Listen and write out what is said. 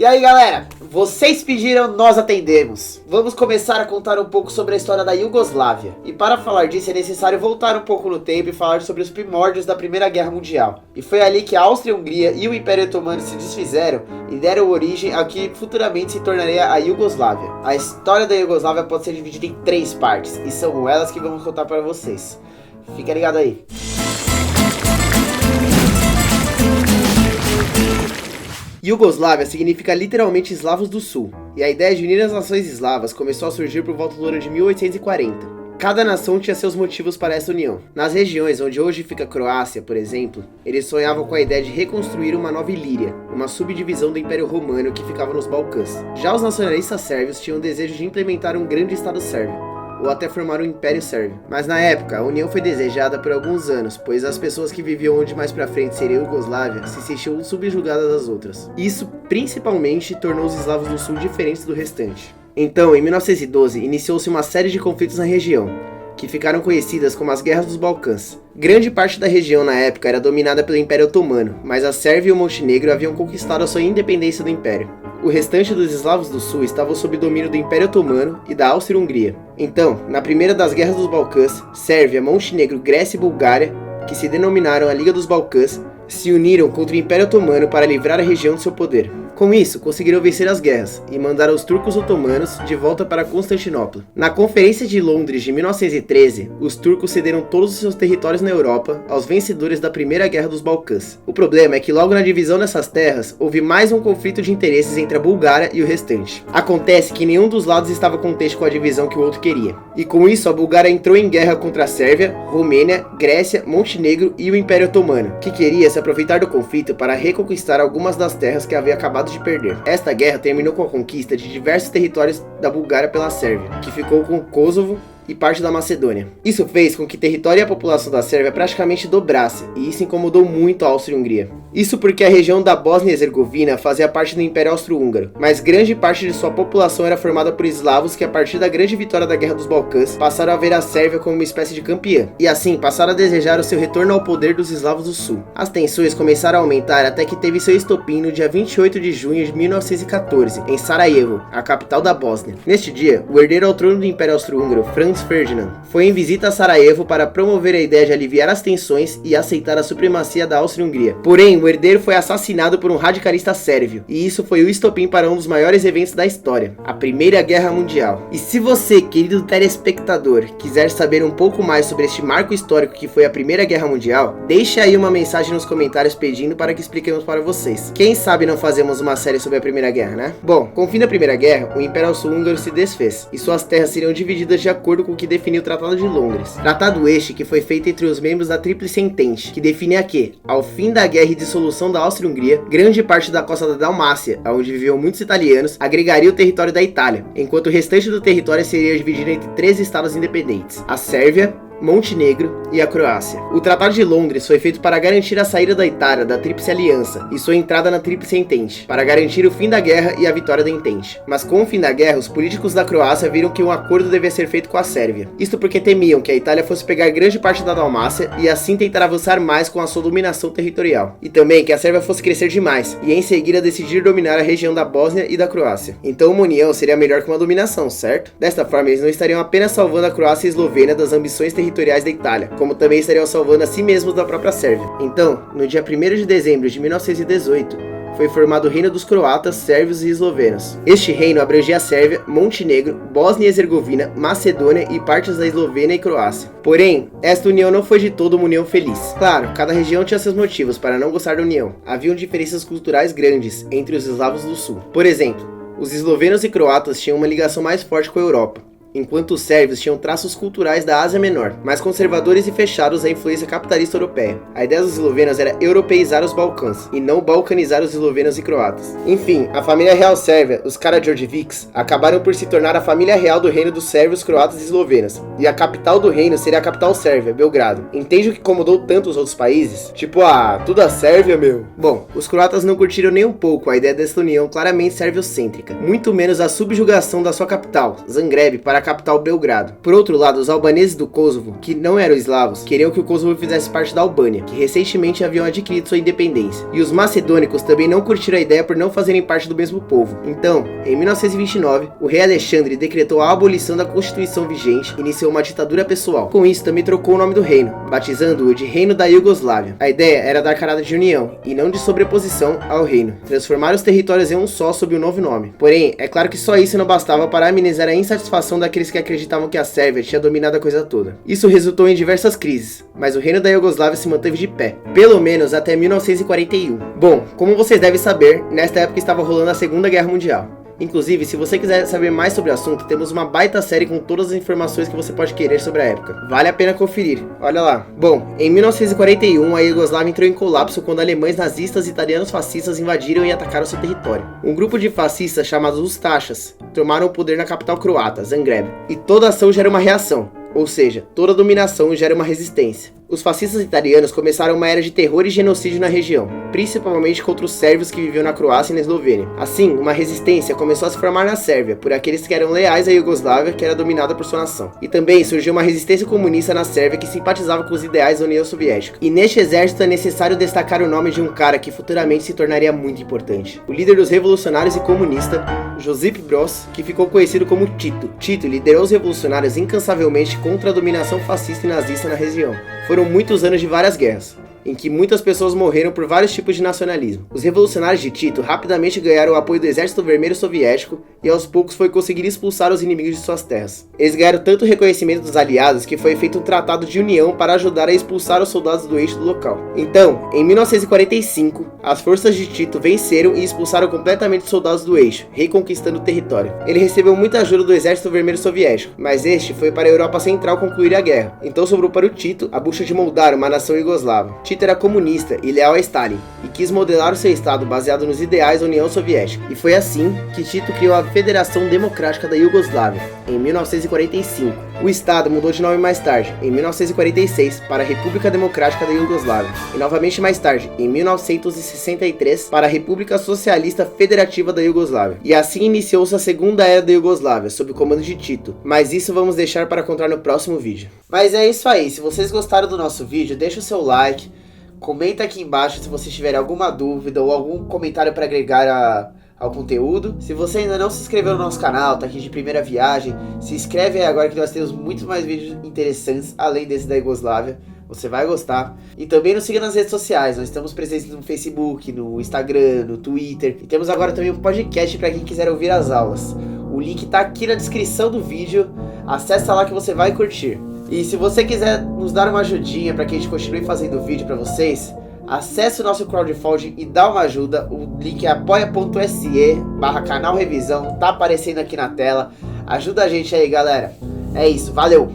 E aí galera, vocês pediram, nós atendemos. Vamos começar a contar um pouco sobre a história da Iugoslávia. E para falar disso é necessário voltar um pouco no tempo e falar sobre os primórdios da Primeira Guerra Mundial. E foi ali que a Áustria-Hungria e o Império Otomano se desfizeram e deram origem ao que futuramente se tornaria a Iugoslávia. A história da Iugoslávia pode ser dividida em 3 partes e são elas que vamos contar para vocês. Fica ligado aí. Iugoslávia significa literalmente eslavos do sul, e a ideia de unir as nações eslavas começou a surgir por volta do ano de 1840. Cada nação tinha seus motivos para essa união. Nas regiões onde hoje fica a Croácia, por exemplo, eles sonhavam com a ideia de reconstruir uma nova Ilíria, uma subdivisão do Império Romano que ficava nos Balcãs. Já os nacionalistas sérvios tinham o desejo de implementar um grande Estado sérvio, ou até formar um Império Sérvio. Mas na época, a união foi desejada por alguns anos, pois as pessoas que viviam onde mais pra frente seria a Iugoslávia se sentiam subjugadas das outras. Isso principalmente tornou os eslavos do sul diferentes do restante. Então, em 1912, iniciou-se uma série de conflitos na região, que ficaram conhecidas como as Guerras dos Balcãs. Grande parte da região na época era dominada pelo Império Otomano, mas a Sérvia e o Montenegro haviam conquistado a sua independência do Império. O restante dos eslavos do sul estavam sob domínio do Império Otomano e da Áustria-Hungria. Então, na primeira das Guerras dos Balcãs, Sérvia, Montenegro, Grécia e Bulgária, que se denominaram a Liga dos Balcãs, se uniram contra o Império Otomano para livrar a região de seu poder. Com isso, conseguiram vencer as guerras e mandaram os turcos otomanos de volta para Constantinopla. Na Conferência de Londres de 1913, os turcos cederam todos os seus territórios na Europa aos vencedores da Primeira Guerra dos Balcãs. O problema é que logo na divisão dessas terras, houve mais um conflito de interesses entre a Bulgária e o restante. Acontece que nenhum dos lados estava contente com a divisão que o outro queria. E com isso, a Bulgária entrou em guerra contra a Sérvia, Romênia, Grécia, Montenegro e o Império Otomano, que queria se aproveitar do conflito para reconquistar algumas das terras que havia acabado de perder. Esta guerra terminou com a conquista de diversos territórios da Bulgária pela Sérvia, que ficou com o Kosovo e parte da Macedônia. Isso fez com que o território e a população da Sérvia praticamente dobrasse, e isso incomodou muito a Áustria-Hungria. Isso porque a região da Bósnia e Herzegovina fazia parte do Império Austro-Húngaro, mas grande parte de sua população era formada por eslavos que, a partir da grande vitória da Guerra dos Balcãs, passaram a ver a Sérvia como uma espécie de campeã, e assim passaram a desejar o seu retorno ao poder dos eslavos do sul. As tensões começaram a aumentar até que teve seu estopim no dia 28 de junho de 1914, em Sarajevo, a capital da Bósnia. Neste dia, o herdeiro ao trono do Império Austro-Húngaro, Franz Ferdinand, foi em visita a Sarajevo para promover a ideia de aliviar as tensões e aceitar a supremacia da Áustria-Hungria. Porém, o herdeiro foi assassinado por um radicalista sérvio, e isso foi o estopim para um dos maiores eventos da história, a Primeira Guerra Mundial. E se você, querido telespectador, quiser saber um pouco mais sobre este marco histórico que foi a Primeira Guerra Mundial, deixe aí uma mensagem nos comentários pedindo para que expliquemos para vocês. Quem sabe não fazemos uma série sobre a Primeira Guerra, né? Bom, com o fim da Primeira Guerra, o Império Austro-Húngaro se desfez, e suas terras seriam divididas de acordo com o que definiu o Tratado de Londres. Tratado este que foi feito entre os membros da Tríplice Entente, que definia que, ao fim da guerra e dissolução da Áustria-Hungria, grande parte da costa da Dalmácia, onde viviam muitos italianos, agregaria o território da Itália, enquanto o restante do território seria dividido entre 3 estados independentes: a Sérvia, Montenegro e a Croácia. O Tratado de Londres foi feito para garantir a saída da Itália da Tríplice Aliança e sua entrada na Tríplice Entente, para garantir o fim da guerra e a vitória da Entente. Mas com o fim da guerra, os políticos da Croácia viram que um acordo devia ser feito com a Sérvia. Isto porque temiam que a Itália fosse pegar grande parte da Dalmácia e assim tentar avançar mais com a sua dominação territorial. E também que a Sérvia fosse crescer demais e em seguida decidir dominar a região da Bósnia e da Croácia. Então uma união seria melhor que uma dominação, certo? Desta forma, eles não estariam apenas salvando a Croácia e a Eslovênia das ambições territoriais da Itália, como também estariam salvando a si mesmos da própria Sérvia. Então, no dia 1º de dezembro de 1918, foi formado o Reino dos Croatas, Sérvios e Eslovenos. Este reino abrangia a Sérvia, Montenegro, Bósnia e Herzegovina, Macedônia e partes da Eslovênia e Croácia. Porém, esta união não foi de todo uma união feliz. Claro, cada região tinha seus motivos para não gostar da união. Haviam diferenças culturais grandes entre os eslavos do sul. Por exemplo, os eslovenos e croatas tinham uma ligação mais forte com a Europa, enquanto os sérvios tinham traços culturais da Ásia Menor, mais conservadores e fechados à influência capitalista europeia. A ideia dos eslovenos era europeizar os Balcãs, e não balcanizar os eslovenos e croatas. Enfim, a família real sérvia, os Karađorđević, acabaram por se tornar a família real do reino dos sérvios, croatas e eslovenos, e a capital do reino seria a capital sérvia, Belgrado. Entende o que incomodou tanto os outros países? Tipo, tudo a Sérvia, meu? Bom, os croatas não curtiram nem um pouco a ideia dessa união claramente sérvio-cêntrica, muito menos a subjugação da sua capital, Zagreb, para a capital Belgrado. Por outro lado, os albaneses do Kosovo, que não eram eslavos, queriam que o Kosovo fizesse parte da Albânia, que recentemente haviam adquirido sua independência. E os macedônicos também não curtiram a ideia por não fazerem parte do mesmo povo. Então, em 1929, o rei Alexandre decretou a abolição da Constituição vigente e iniciou uma ditadura pessoal. Com isso, também trocou o nome do reino, batizando-o de Reino da Iugoslávia. A ideia era dar caráter de união, e não de sobreposição ao reino, transformar os territórios em um só sob o novo nome. Porém, é claro que só isso não bastava para amenizar a insatisfação daqueles que acreditavam que a Sérvia tinha dominado a coisa toda. Isso resultou em diversas crises, mas o reino da Iugoslávia se manteve de pé, pelo menos até 1941. Bom, como vocês devem saber, nesta época estava rolando a Segunda Guerra Mundial. Inclusive, se você quiser saber mais sobre o assunto, temos uma baita série com todas as informações que você pode querer sobre a época. Vale a pena conferir, olha lá. Bom, em 1941, a Iugoslávia entrou em colapso quando alemães nazistas e italianos fascistas invadiram e atacaram seu território. Um grupo de fascistas chamados Ustašas tomaram o poder na capital croata, Zagreb. E toda ação gera uma reação, ou seja, toda dominação gera uma resistência. Os fascistas italianos começaram uma era de terror e genocídio na região, principalmente contra os sérvios que viviam na Croácia e na Eslovênia. Assim, uma resistência começou a se formar na Sérvia, por aqueles que eram leais à Iugoslávia, que era dominada por sua nação. E também surgiu uma resistência comunista na Sérvia que simpatizava com os ideais da União Soviética. E neste exército é necessário destacar o nome de um cara que futuramente se tornaria muito importante. O líder dos revolucionários e comunista, Josip Broz, que ficou conhecido como Tito. Tito liderou os revolucionários incansavelmente contra a dominação fascista e nazista na região. Foram muitos anos de várias guerras, em que muitas pessoas morreram por vários tipos de nacionalismo. Os revolucionários de Tito rapidamente ganharam o apoio do Exército Vermelho Soviético e aos poucos foi conseguir expulsar os inimigos de suas terras. Eles ganharam tanto reconhecimento dos aliados que foi feito um tratado de união para ajudar a expulsar os soldados do eixo do local. Então, em 1945, as forças de Tito venceram e expulsaram completamente os soldados do eixo, reconquistando o território. Ele recebeu muita ajuda do Exército Vermelho Soviético, mas este foi para a Europa Central concluir a guerra. Então sobrou para o Tito a bucha de moldar uma nação iugoslava. Tito era comunista e leal a Stalin, e quis modelar o seu estado baseado nos ideais da União Soviética. E foi assim que Tito criou a Federação Democrática da Iugoslávia, em 1945. O estado mudou de nome mais tarde, em 1946, para a República Democrática da Iugoslávia, e novamente mais tarde, em 1963, para a República Socialista Federativa da Iugoslávia. E assim iniciou-se a Segunda Era da Iugoslávia, sob o comando de Tito. Mas isso vamos deixar para contar no próximo vídeo. Mas é isso aí, se vocês gostaram do nosso vídeo, deixa o seu like, comenta aqui embaixo se vocês tiverem alguma dúvida ou algum comentário para agregar ao conteúdo. Se você ainda não se inscreveu no nosso canal, tá aqui de primeira viagem, se inscreve aí agora que nós temos muito mais vídeos interessantes além desse da Iugoslávia. Você vai gostar. E também nos siga nas redes sociais. Nós estamos presentes no Facebook, no Instagram, no Twitter. E temos agora também um podcast para quem quiser ouvir as aulas. O link tá aqui na descrição do vídeo. Acessa lá que você vai curtir. E se você quiser nos dar uma ajudinha para que a gente continue fazendo vídeo para vocês, acesse o nosso crowdfunding e dá uma ajuda. O link é apoia.se/canal Revisão. Tá aparecendo aqui na tela. Ajuda a gente aí, galera. É isso, valeu!